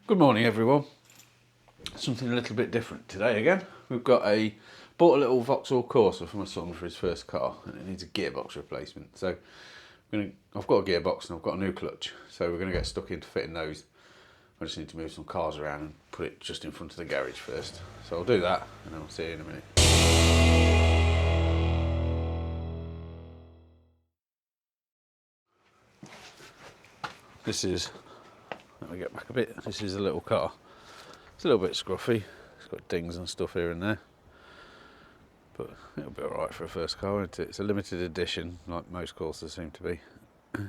Good morning everyone. Something a little bit different today again. We've got bought a little Vauxhall Corsa for my son for his first car and it needs a gearbox replacement. So I've got a gearbox and I've got a new clutch, so we're going to get stuck into fitting those. I just need to move some cars around and put it just in front of the garage first. So I'll do that and then I'll see you in a minute. This is, let me get back a bit, this is a little car. It's a little bit scruffy, it's got dings and stuff here and there, but it'll be alright for a first car, isn't it? It's a limited edition, like most Corsas seem to be. Got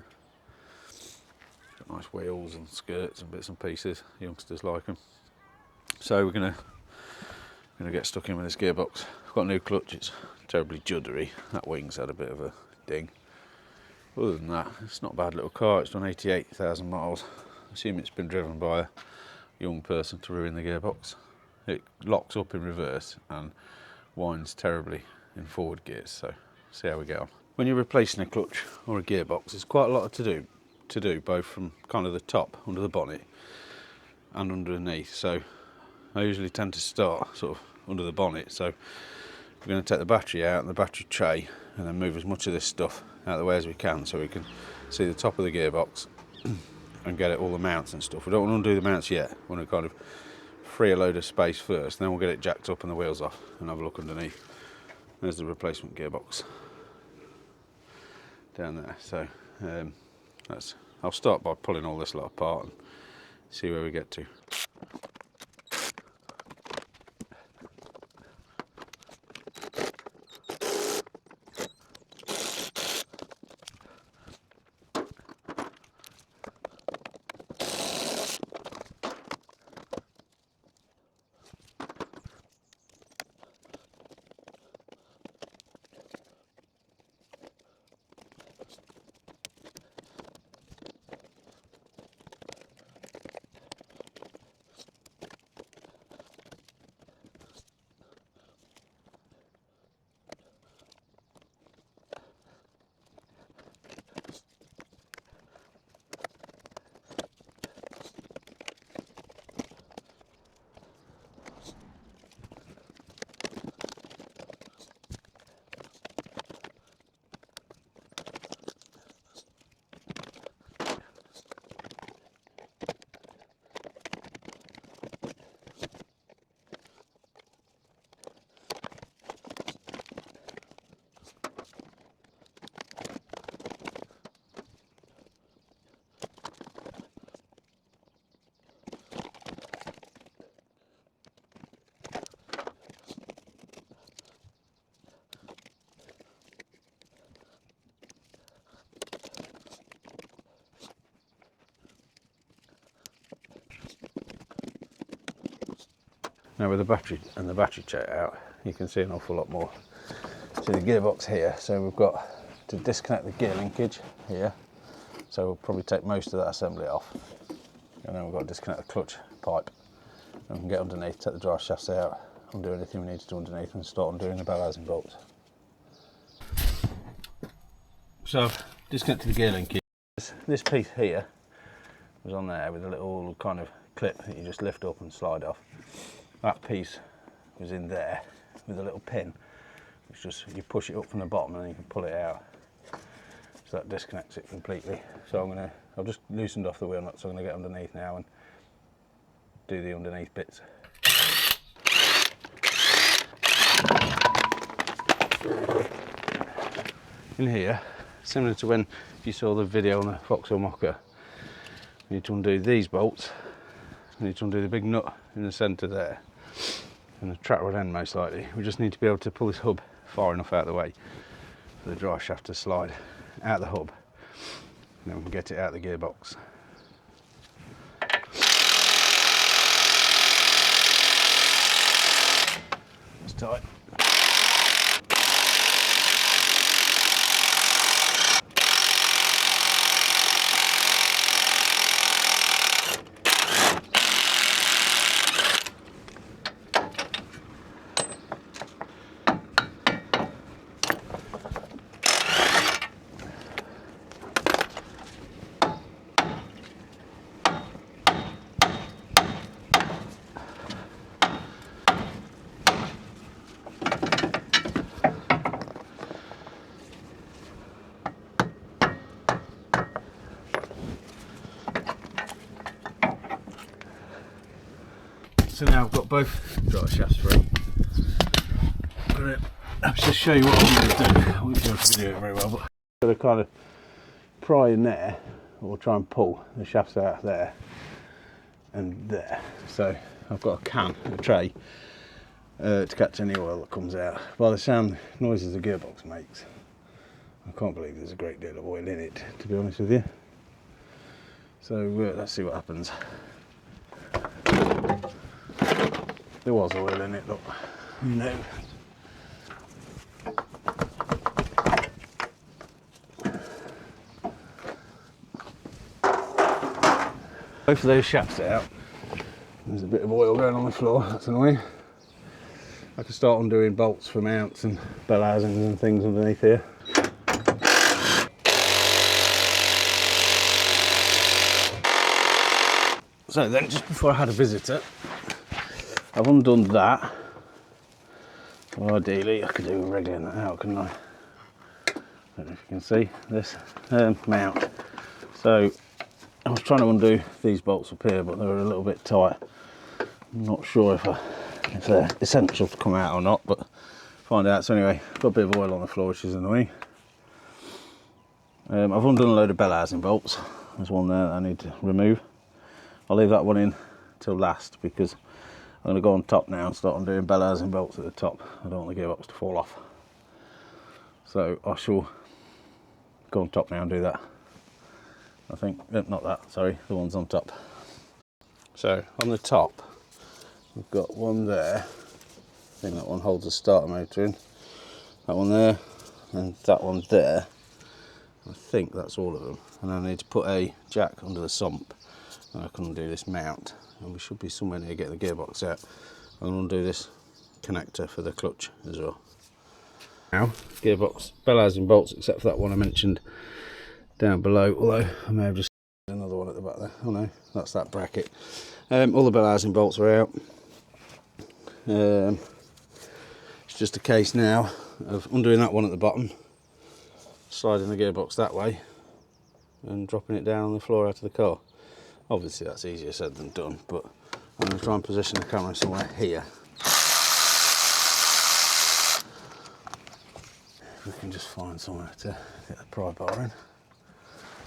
nice wheels and skirts and bits and pieces, youngsters like them. So we're gonna get stuck in with this gearbox. I've got a new clutch, it's terribly juddery, that wing's had a bit of a ding. Other than that, it's not a bad little car. It's done 88,000 miles. I assume it's been driven by a young person to ruin the gearbox. It locks up in reverse and winds terribly in forward gears, so see how we get on. When you're replacing a clutch or a gearbox, there's quite a lot to do both from kind of the top under the bonnet and underneath. So I usually tend to start sort of under the bonnet. So we're going to take the battery out and the battery tray and then move as much of this stuff out of the way as we can so we can see the top of the gearbox and get it all the mounts and stuff. We don't want to undo the mounts yet. We want to kind of free a load of space first, and then we'll get it jacked up and the wheels off and have a look underneath. There's the replacement gearbox down there. So I'll start by pulling all this lot apart and see where we get to. Now with the battery and the battery check out, you can see an awful lot more. See the gearbox here, so we've got to disconnect the gear linkage here. So we'll probably take most of that assembly off. And then we've got to disconnect the clutch pipe. And we can get underneath, take the drive shafts out, undo anything we need to do underneath and start undoing the bell housing bolts. So I've disconnected the gear linkage. This piece here was on there with a little kind of clip that you just lift up and slide off. That piece was in there with a little pin, which just you push it up from the bottom and then you can pull it out. So that disconnects it completely. So I've just loosened off the wheel nut, so I'm going to get underneath now and do the underneath bits. In here, similar to when you saw the video on the Vauxhall Mocha, you need to undo these bolts. You need to undo the big nut in the centre there and the track rod end most likely. We just need to be able to pull this hub far enough out of the way for the drive shaft to slide out the hub, and then we can get it out of the gearbox. It's tight. So now I've got both drive shafts free. I'm going to just show you what I'm going to do. I won't be able to do it very well, but I'm going to kind of pry in there, or try and pull the shafts out there and there. So I've got a tray, to catch any oil that comes out. By the sound noises the gearbox makes, I can't believe there's a great deal of oil in it, to be honest with you. So let's see what happens. There was oil in it, look. No. Both of those shafts out. There's a bit of oil going on the floor, that's annoying. I can start undoing bolts for mounts and bell housings and things underneath here. So then, just before I had a visitor, I've undone that. Well, ideally, I could do a regular that out, couldn't I? Don't know if you can see this mount. So I was trying to undo these bolts up here, but they were a little bit tight. I'm not sure if they're essential to come out or not, but find out. So anyway, got a bit of oil on the floor, which is annoying. I've undone a load of bell housing bolts. There's one there that I need to remove. I'll leave that one in till last because I'm going to go on top now and start undoing bell housing bolts at the top. I don't want the gearbox to fall off. So I shall go on top now and do that. I think, not that, sorry, the one's on top. So on the top, we've got one there. I think that one holds the starter motor in. That one there, and that one there. I think that's all of them. And I need to put a jack under the sump. And I can undo this mount, and we should be somewhere near getting the gearbox out. I'm going to undo this connector for the clutch as well. Now, gearbox, bell housing bolts, except for that one I mentioned down below, although I may have just another one at the back there. Oh no, that's that bracket. All the bell housing bolts are out. It's just a case now of undoing that one at the bottom, sliding the gearbox that way, and dropping it down on the floor out of the car. Obviously that's easier said than done, but I'm going to try and position the camera somewhere here. If we can just find somewhere to get the pry bar in.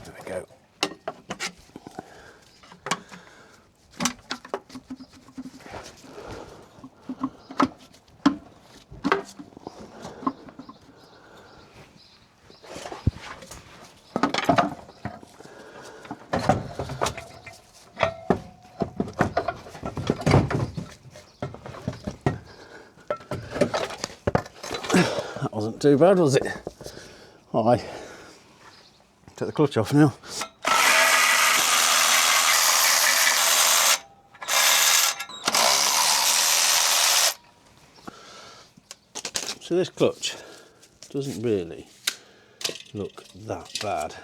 There we go. That wasn't too bad, was it? Alright, take the clutch off now. So this clutch doesn't really look that bad.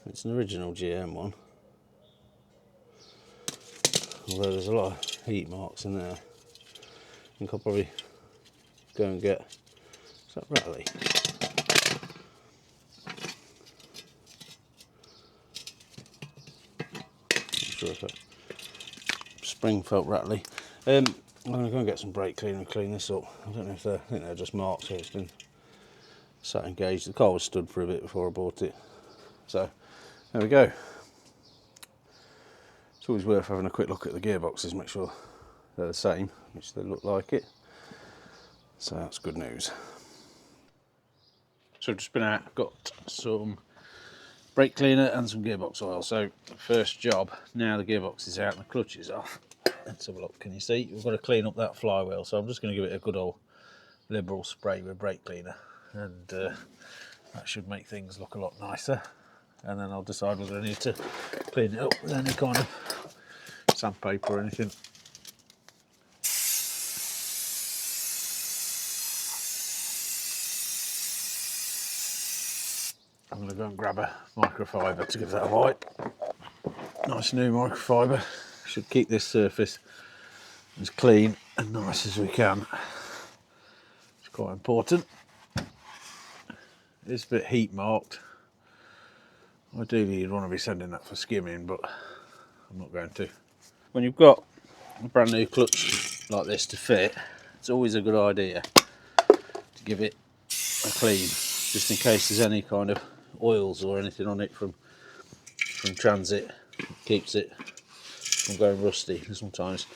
It's an original GM one, although there's a lot of heat marks in there. I think I'll probably go and get, is that rattly? Not sure if that spring felt rattly. I'm going to go and get some brake cleaner and clean this up. I don't know if I think they're just marked, so it's been sat engaged. The car was stood for a bit before I bought it. So there we go. It's always worth having a quick look at the gearboxes, make sure they're the same, which they look like it. So that's good news. So I've just been out, got some brake cleaner and some gearbox oil. So first job, now the gearbox is out and the clutch is off. Let's have a look, can you see? We've got to clean up that flywheel. So I'm just going to give it a good old liberal spray with brake cleaner. And that should make things look a lot nicer. And then I'll decide whether I need to clean it up with any kind of sandpaper or anything. I'm going to go and grab a microfiber to give that a wipe. Nice new microfiber. Should keep this surface as clean and nice as we can. It's quite important. It's a bit heat marked. Ideally you'd want to be sending that for skimming, but I'm not going to. When you've got a brand new clutch like this to fit, it's always a good idea to give it a clean, just in case there's any kind of oils or anything on it from transit. It keeps it from going rusty. And sometimes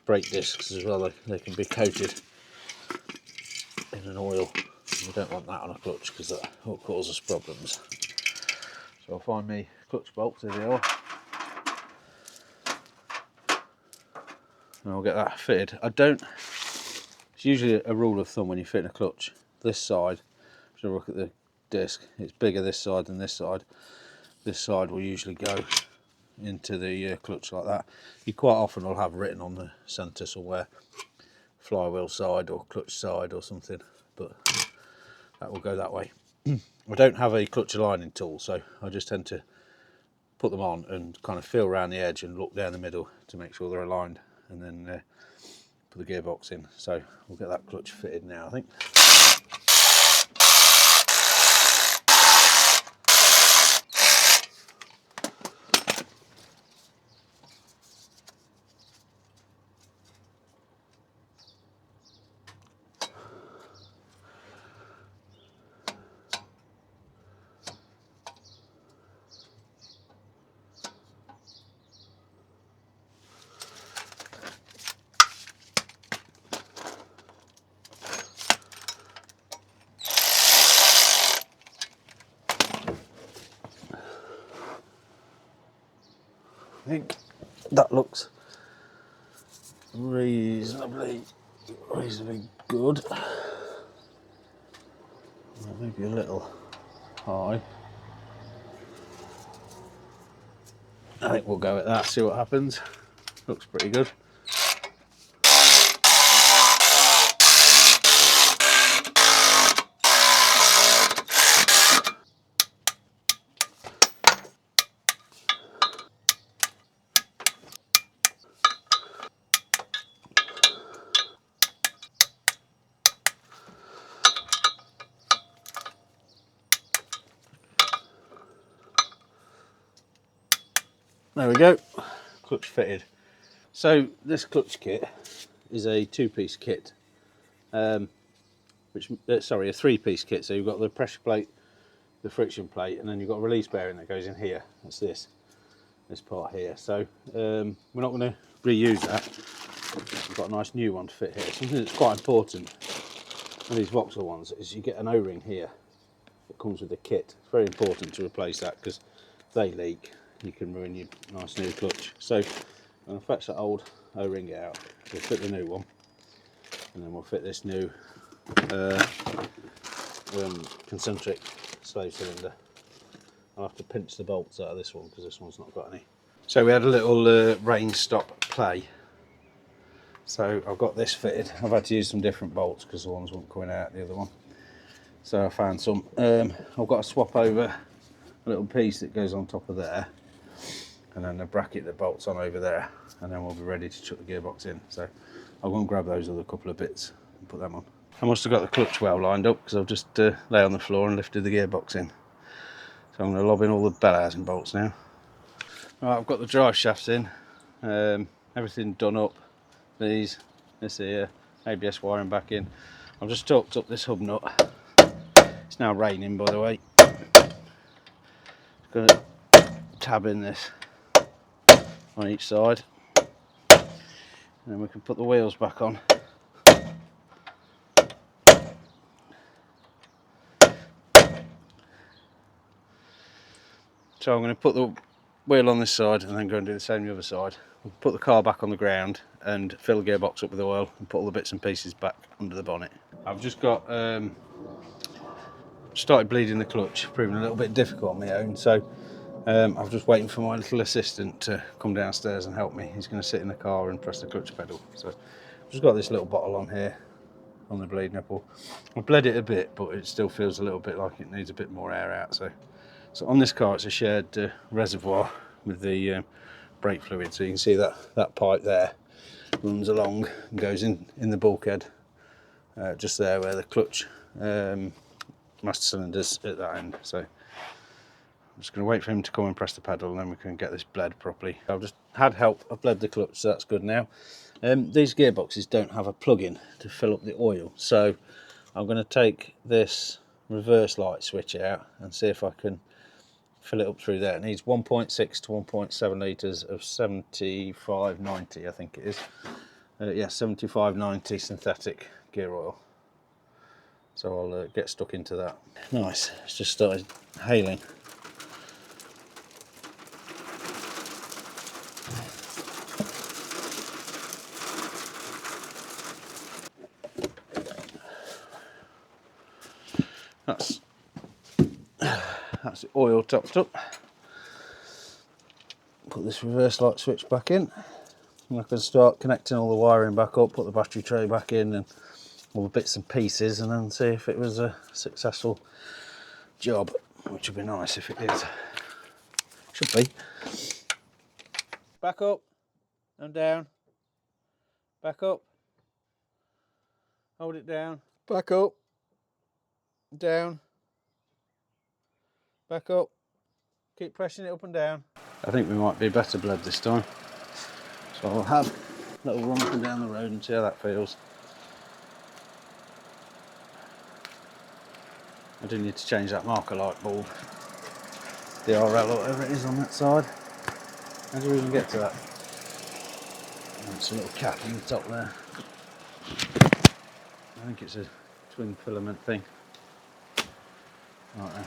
brake discs as well, they can be coated in an oil. We don't want that on a clutch because that will cause us problems. So I'll find me clutch bolts, here they are, and I'll get that fitted. It's usually a rule of thumb when you fit a clutch, this side, if you look at the disc, it's bigger this side than this side. This side will usually go into the clutch like that. You quite often will have written on the centre somewhere flywheel side or clutch side or something, but that will go that way. I don't have a clutch aligning tool, so I just tend to put them on and kind of feel around the edge and look down the middle to make sure they're aligned, and then put the gearbox in. So we'll get that clutch fitted now, I think. I think that looks reasonably good. Maybe a little high. I think we'll go with that, see what happens. Looks pretty good. There we go, clutch fitted. So this clutch kit is a two-piece kit, a three-piece kit. So you've got the pressure plate, the friction plate, and then you've got a release bearing that goes in here. That's this part here. So we're not going to reuse that. We've got a nice new one to fit here. Something that's quite important with these Vauxhall ones is you get an O-ring here that comes with the kit. It's very important to replace that because if they leak, you can ruin your nice new clutch. So I'm going to fetch that old O-ring out, we'll fit the new one, and then we'll fit this new concentric slave cylinder. I'll have to pinch the bolts out of this one because this one's not got any. So we had a little rain stop play. So I've got this fitted. I've had to use some different bolts because the ones weren't coming out the other one. So I found some. I've got to swap over a little piece that goes on top of there, and then a bracket that bolts on over there, and then we'll be ready to chuck the gearbox in. So I'll go and grab those other couple of bits and put them on. I must have got the clutch well lined up because I've just lay on the floor and lifted the gearbox in. So I'm going to lob in all the bell housing bolts now. Right, I've got the drive shafts in, everything done up. This here, ABS wiring back in. I've just torqued up this hub nut. It's now raining, by the way. Got to tab in this on each side, and then we can put the wheels back on. So I'm going to put the wheel on this side and then go and do the same on the other side. We'll put the car back on the ground and fill the gearbox up with oil and put all the bits and pieces back under the bonnet. I've just got started bleeding the clutch, proving a little bit difficult on my own, so I'm just waiting for my little assistant to come downstairs and help me. He's going to sit in the car and press the clutch pedal. So I've just got this little bottle on here on the bleed nipple. I've bled it a bit, but it still feels a little bit like it needs a bit more air out. So on this car, it's a shared reservoir with the brake fluid. So you can see that pipe there runs along and goes in the bulkhead, just there where the clutch master cylinder's at that end. So I'm just going to wait for him to come and press the pedal, and then we can get this bled properly. I've just had help. I've bled the clutch, so that's good now. These gearboxes don't have a plug-in to fill up the oil, so I'm going to take this reverse light switch out and see if I can fill it up through there. It needs 1.6 to 1.7 litres of 7590, I think it is. Yeah, 7590 synthetic gear oil. So I'll get stuck into that. Nice, it's just started hailing. That's the oil topped up. Put this reverse light switch back in. And I can start connecting all the wiring back up, put the battery tray back in and all the bits and pieces, and then see if it was a successful job, which would be nice if it is. Should be. Back up and down. Back up. Hold it down. Back up. Down. Back up. Keep pressing it up and down. I think we might be better bled this time. So I'll have a little run up and down the road and see how that feels. I do need to change that marker light bulb. The RL or whatever it is on that side. How do we even get to that? Oh, it's a little cap on the top there. I think it's a twin filament thing. Right there.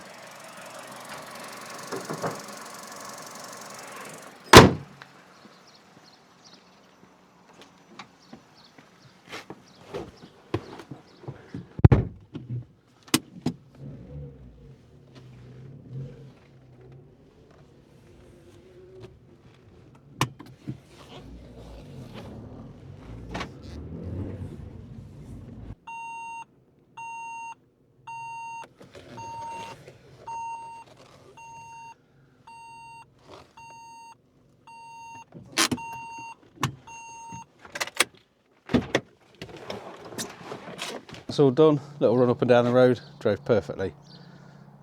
That's all done. Little run up and down the road, drove perfectly.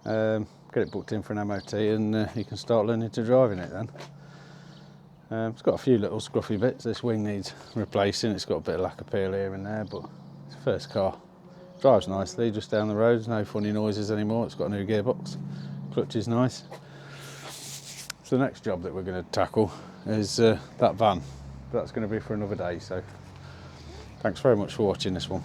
Get it booked in for an MOT and you can start learning to drive in it then. It's got a few little scruffy bits. This wing needs replacing. It's got a bit of lack of peel here and there, but it's the first car. Drives nicely, just down the road, no funny noises anymore. It's got a new gearbox. Clutch is nice. So the next job that we're going to tackle is that van. But that's going to be for another day, so thanks very much for watching this one.